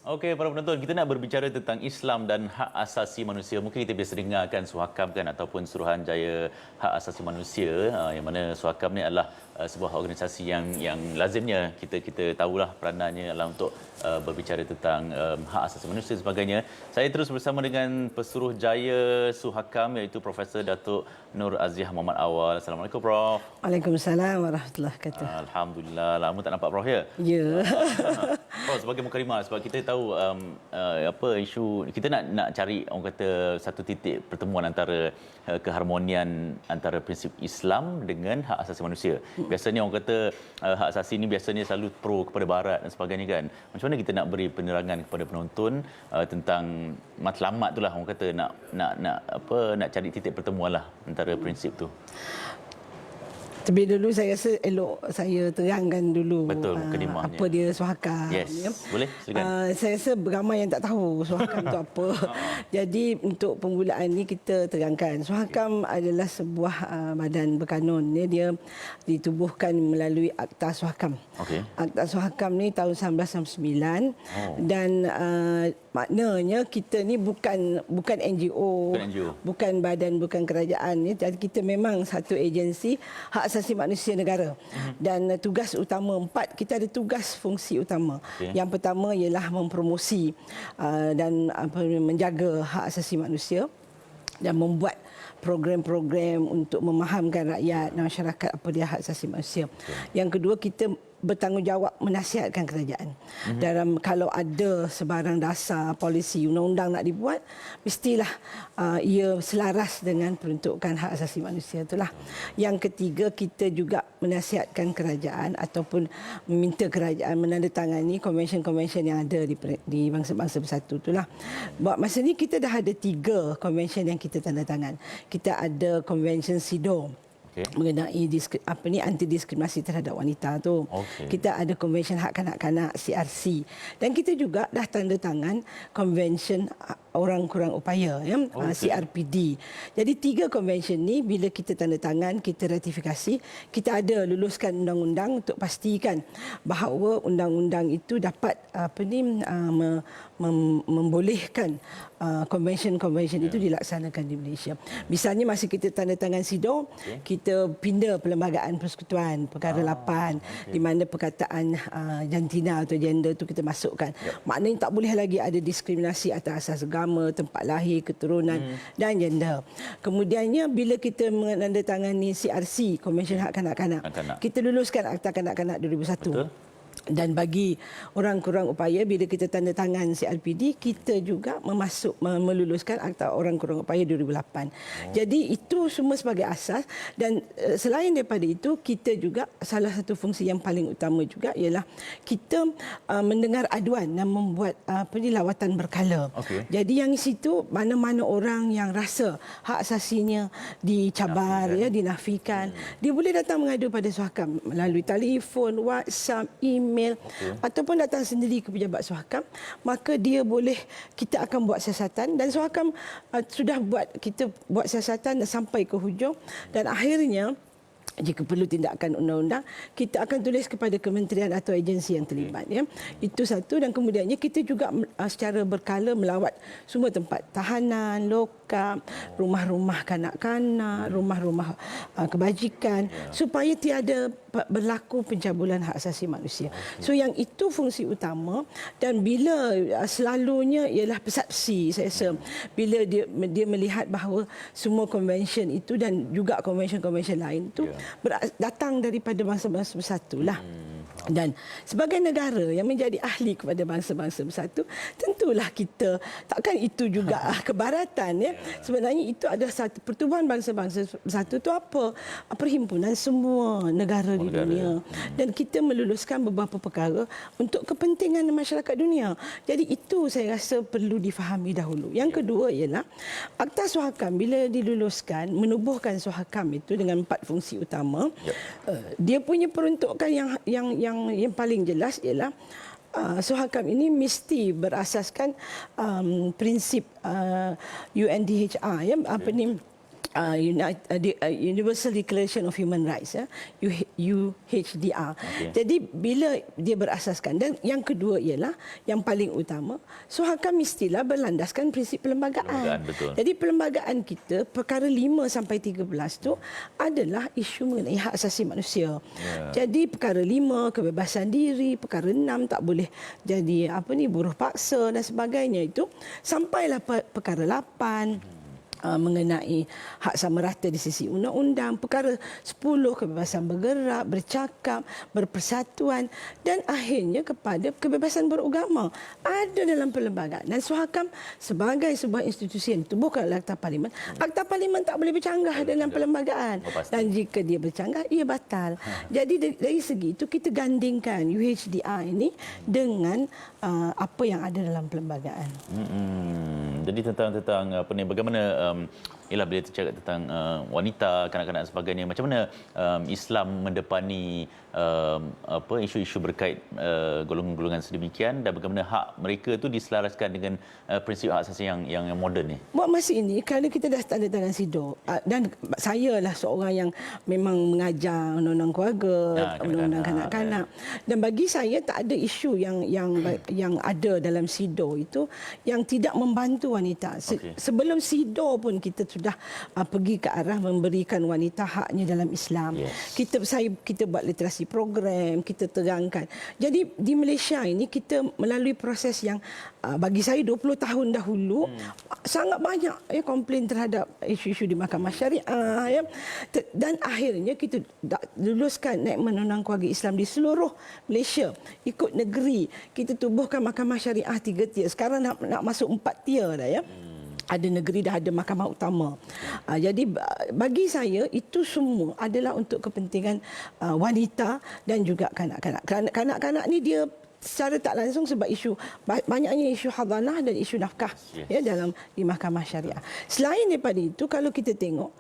Okey, para penonton, kita nak berbicara tentang Islam dan hak asasi manusia. Mungkin kita biasa dengarkan Suhakam kan, ataupun Suruhanjaya Hak Asasi Manusia, yang mana Suhakam ni adalah sebuah organisasi yang lazimnya kita tahulah peranannya adalah untuk berbicara tentang hak asasi manusia dan sebagainya. Saya terus bersama dengan Pesuruhjaya Suhakam, iaitu Profesor Datuk Nur Aziah Muhammad Awal. Assalamualaikum, Prof. Waalaikumsalam warahmatullahi wabarakatuh. Alhamdulillah, lama tak nampak Prof ya? Ya. Prof, sebagai mukadimah, sebab kita tahu apa isu kita nak cari orang kata satu titik pertemuan antara keharmonian antara prinsip Islam dengan hak asasi manusia. Biasanya orang kata hak asasi ini biasanya selalu pro kepada barat dan sebagainya kan. Macam mana kita nak beri penerangan kepada penonton tentang matlamat itulah orang kata nak cari titik pertemuan lah antara prinsip tu. Terlebih dulu saya rasa elok saya terangkan dulu apa dia Suhakam. Yes. Ya. Boleh, silakan. Saya rasa ramai yang tak tahu Suhakam itu apa. Jadi untuk permulaan ni kita terangkan. Suhakam adalah sebuah badan berkanun. Dia ditubuhkan melalui Akta Suhakam. Okay. Akta Suhakam ni tahun 1969 dan maknanya kita ni bukan NGO, bukan badan, bukan kerajaan. Jadi kita memang satu agensi hak asasi manusia negara. Dan tugas utama 4, kita ada tugas fungsi utama. Okay. Yang pertama ialah mempromosi dan menjaga hak asasi manusia dan membuat program-program untuk memahamkan rakyat dan masyarakat apa dia hak asasi manusia. Okay. Yang kedua, kita bertanggungjawab menasihatkan kerajaan. Dalam kalau ada sebarang dasar polisi undang-undang nak dibuat, mestilah ia selaras dengan peruntukan hak asasi manusia itulah. Yang ketiga, kita juga menasihatkan kerajaan ataupun meminta kerajaan menandatangani konvensyen-konvensyen yang ada di bangsa-bangsa bersatu itulah. Buat masa ni kita dah ada 3 konvensyen yang kita tanda tangan. Kita ada konvensyen SIDO. Okay. Mengenai anti diskriminasi terhadap wanita tu. Okay. Kita ada Konvensyen Hak Kanak-kanak CRC dan kita juga dah tanda tangan Konvensyen Orang Kurang Upaya CRPD. Jadi 3 konvensyen ni bila kita tanda tangan, kita ratifikasi, kita ada luluskan undang-undang untuk pastikan bahawa undang-undang itu dapat membolehkan konvensyen-konvensyen itu dilaksanakan di Malaysia. Misalnya masa kita tanda tangan SIDO, kita pindah Perlembagaan Persekutuan Perkara 8 di mana perkataan jantina atau gender itu kita masukkan. Maknanya tak boleh lagi ada diskriminasi atas asas agama, tempat lahir, keturunan dan gender. Kemudiannya bila kita menandatangani CRC, Konvensyen Hak Kanak-kanak, kita luluskan Akta Kanak-kanak 2001. Betul. Dan bagi orang kurang upaya, bila kita tanda tangan CRPD, kita juga meluluskan Akta Orang Kurang Upaya 2008. Jadi itu semua sebagai asas dan selain daripada itu, kita juga salah satu fungsi yang paling utama juga ialah kita mendengar aduan dan membuat lawatan berkala. Okay. Jadi yang di situ mana-mana orang yang rasa hak asasinya dicabar, dinafikan, dia boleh datang mengadu pada Suhakam melalui telefon, WhatsApp, email, ataupun datang sendiri ke pejabat Suhakam, maka kita akan buat siasatan dan Suhakam sudah kita buat siasatan dan sampai ke hujung dan akhirnya jika perlu tindakan undang-undang, kita akan tulis kepada kementerian atau agensi yang terlibat. Itu satu. Dan kemudiannya kita juga secara berkala melawat semua tempat tahanan, lokap, rumah-rumah kanak-kanak, rumah-rumah kebajikan, supaya tiada berlaku pencabulan hak asasi manusia. So yang itu fungsi utama dan bila selalunya ialah persepsi, saya rasa bila dia melihat bahawa semua konvensyen itu dan juga konvensyen-konvensyen lain itu datang daripada bangsa-bangsa bersatu lah. Dan sebagai negara yang menjadi ahli kepada bangsa-bangsa bersatu, tentulah kita takkan itu juga kebaratan Sebenarnya itu adalah satu pertubuhan bangsa-bangsa bersatu itu apa? Perhimpunan semua negara di dunia. Dan kita meluluskan beberapa perkara untuk kepentingan masyarakat dunia. Jadi itu saya rasa perlu difahami dahulu. Yang kedua ialah Akta Suhakam bila diluluskan, menubuhkan Suhakam itu dengan 4 fungsi utama. Dia punya peruntukan yang paling jelas ialah Suhakam ini mesti berasaskan prinsip UNDHR Universal Declaration of Human Rights, UHDR. Okey. Jadi bila dia berasaskan, dan yang kedua ialah yang paling utama, Suhakam mestilah berlandaskan prinsip perlembagaan. Betul. Jadi perlembagaan kita perkara 5 sampai 13 tu adalah isu mengenai hak asasi manusia. Jadi perkara 5 kebebasan diri, perkara 6 tak boleh jadi buruh paksa dan sebagainya, itu sampailah perkara 8 mengenai hak sama rata di sisi undang-undang, perkara 10 kebebasan bergerak, bercakap, berpersatuan, dan akhirnya kepada kebebasan beragama ada dalam perlembagaan. Dan Suhakam sebagai sebuah institusi yang ditubuhkan oleh Akta Parlimen, Akta Parlimen tak boleh bercanggah dalam perlembagaan, dan jika dia bercanggah ia batal. Jadi dari segi itu kita gandingkan UHDR ini dengan apa yang ada dalam perlembagaan. Jadi tentang bagaimana ialah bila tercakap tentang wanita, kanak-kanak dan sebagainya, macam mana Islam mendepani isu-isu berkait golongan-golongan sedemikian, dan bagaimana hak mereka tu diselaraskan dengan prinsip hak asasi yang moden ni? Buat masa ini, kerana kita dah tanda tangan SIDO, dan saya lah seorang yang memang mengajar undang-undang keluarga, undang-undang kanak-kanak, dan bagi saya tak ada isu yang ada dalam SIDO itu yang tidak membantu wanita. Sebelum SIDO pun kita sudah pergi ke arah memberikan wanita haknya dalam Islam. Kita buat literasi program, kita terangkan. Jadi di Malaysia ini kita melalui proses yang bagi saya 20 tahun dahulu sangat banyak komplain terhadap isu-isu di Mahkamah Syariah, dan akhirnya kita luluskan Enactment Undang-Undang Keluarga Islam di seluruh Malaysia ikut negeri. Kita tubuhkan Mahkamah Syariah 3 tier. Sekarang nak masuk 4 tier dah ya. Ada negeri dah ada mahkamah utama. Jadi bagi saya itu semua adalah untuk kepentingan wanita dan juga kanak-kanak. Kanak-kanak ni dia secara tak langsung sebab banyaknya isu hadanah dan isu nafkah di Mahkamah Syariah. Selain daripada itu, kalau kita tengok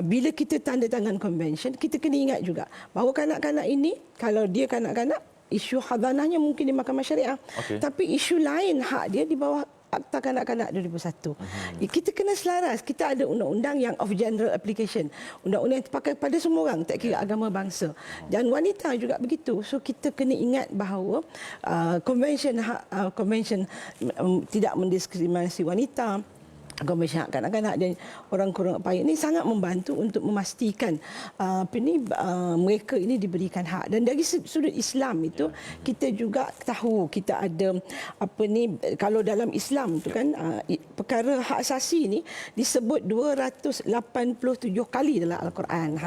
bila kita tanda tangan convention, kita kena ingat juga bahawa kanak-kanak ini, kalau dia kanak-kanak, isu hadanahnya mungkin di Mahkamah Syariah. Tapi isu lain hak dia di bawah Akta Kanak-Kanak 2001. Kita kena selaras. Kita ada undang-undang yang of general application. Undang-undang yang terpakai pada semua orang, tak kira agama bangsa. Dan wanita juga begitu. So kita kena ingat bahawa konvensyen tidak mendiskriminasi wanita, Konvensyen Hak Kanak-Kanak dan orang kurang upaya ini sangat membantu untuk memastikan mereka ini diberikan hak. Dan dari sudut Islam itu kita juga tahu kita ada kalau dalam Islam itu kan perkara hak asasi ini disebut 287 kali dalam Al-Quran.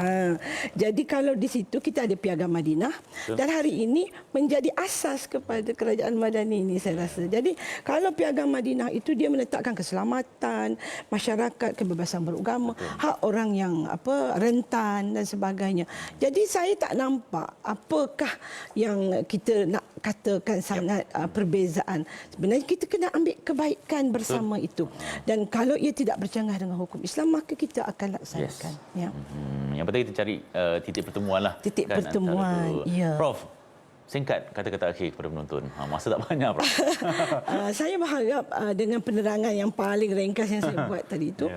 Jadi kalau di situ kita ada Piagam Madinah dan hari ini menjadi asas kepada kerajaan Madani ini, saya rasa. Jadi kalau Piagam Madinah itu dia meletakkan keselamatan masyarakat, kebebasan beragama, hak orang yang rentan dan sebagainya. Jadi saya tak nampak apakah yang kita nak katakan sangat perbezaan. Sebenarnya kita kena ambil kebaikan bersama itu. Dan kalau ia tidak bercanggah dengan hukum Islam, maka kita akan laksanakan. Yang penting kita cari titik pertemuan lah. Titik pertemuan. Prof, singkat kata-kata akhir kepada penonton. Masa tak banyak, Prof. Saya berharap dengan penerangan yang paling ringkas yang saya buat tadi itu,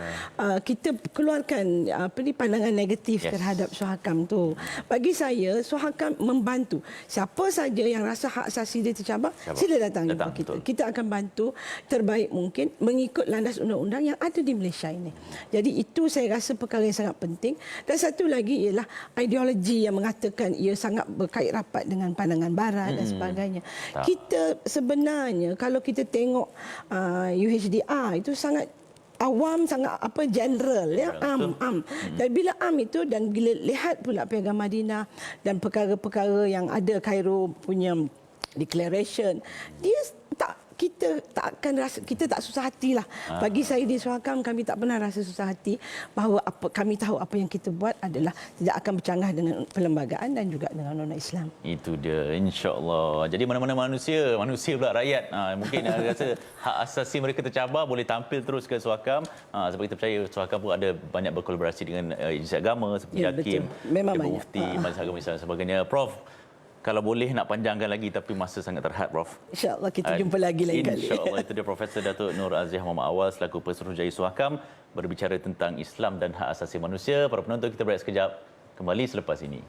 kita keluarkan pandangan negatif terhadap Suhakam tu. Bagi saya, Suhakam membantu. Siapa saja yang rasa hak asasi dia tercabar, sila datang jumpa kita. Kita akan bantu terbaik mungkin mengikut landas undang-undang yang ada di Malaysia ini. Jadi itu saya rasa perkara yang sangat penting. Dan satu lagi ialah ideologi yang mengatakan ia sangat berkait rapat dengan pandangan barat dan sebagainya. Kita sebenarnya kalau kita tengok UHDR itu sangat awam, sangat general ya, am. Dan bila am itu dan bila lihat pula Piagam Madinah dan perkara-perkara yang ada Kairo punya declaration, dia kita tak susah hatilah. Bagi saya di Suhakam, kami tak pernah rasa susah hati bahawa kami tahu apa yang kita buat adalah tidak akan bercanggah dengan perlembagaan dan juga dengan undang-undang Islam. Itu dia, insya-Allah. Jadi mana-mana manusia pula rakyat, mungkin rasa hak asasi mereka tercabar, boleh tampil terus ke Suhakam. Sebab kita percaya Suhakam pun ada banyak berkolaborasi dengan institusi agama seperti Hakim, memang banyak. Mufti, Majlis Agama Islam dan sebagainya. Prof, Kalau boleh nak panjangkan lagi tapi masa sangat terhad, Prof. InsyaAllah kita jumpa lagi lain kali. InsyaAllah. Itu dia Profesor Datuk Nur Aziah Muhammad Awal selaku Pesuruhjaya Suhakam berbicara tentang Islam dan hak asasi manusia. Para penonton, kita berehat sekejap. Kembali selepas ini.